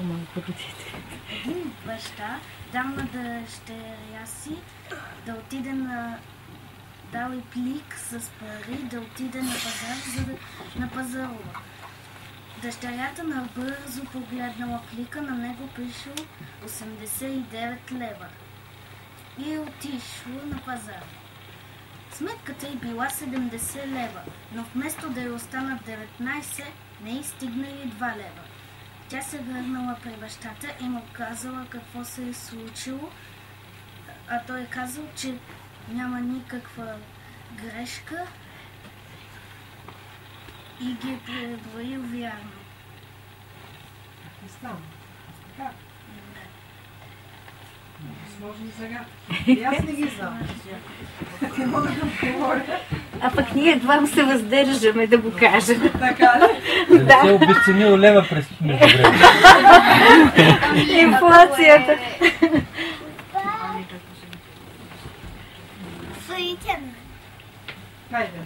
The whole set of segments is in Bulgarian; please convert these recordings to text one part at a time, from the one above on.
малко родители. Един баща дал на дъщеря си да отиде дал и плик с пари да отиде на пазар, за да напазарува. Дъщерята набързо погледнала плика, на него пишело 89 лева и отишло на пазар. Сметката й била 70 лева, но вместо да й останат 19, не й стигнали 2 лева. Тя се върнала при бащата и му казала какво се е случило, а той е казал, че няма никаква грешка и ги е преброил вярно. Така. Сложни загадки. Аз не ги знам. Не мога да говоря. А пък ние двам се въздържаме да го кажем. Така ли? Да се обесценил лева през междувреме. Инфлацията. Хайде,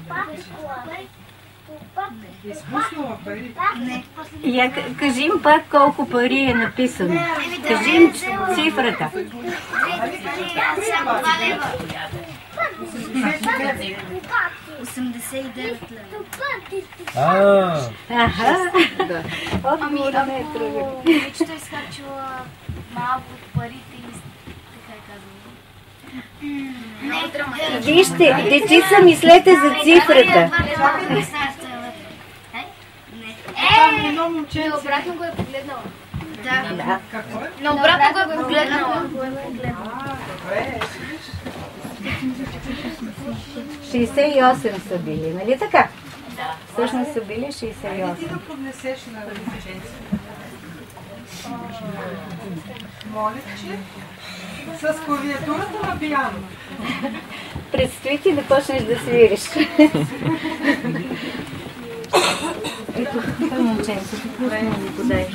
изпуснала пари. Я кажи им пак колко пари е написано. Кажи им цифрата. 89 лева. Аха. Отговора не е труден. Момичето е изхарчила малко от парите и така е казано. Вижте, дечица, мислете за цифрата. Там едно момче. Обратно го е погледнала. Да. Какво е? Но обратно го е погледнала. Добре. 68 са били, нали така? Да. Всъщност са били Айде 68. ти да поднесеш на момченце. Моля, че с клавиатурата на пиано. Предстои ти да почнеш да свириш. Ето, момченцето, просто ми го подай.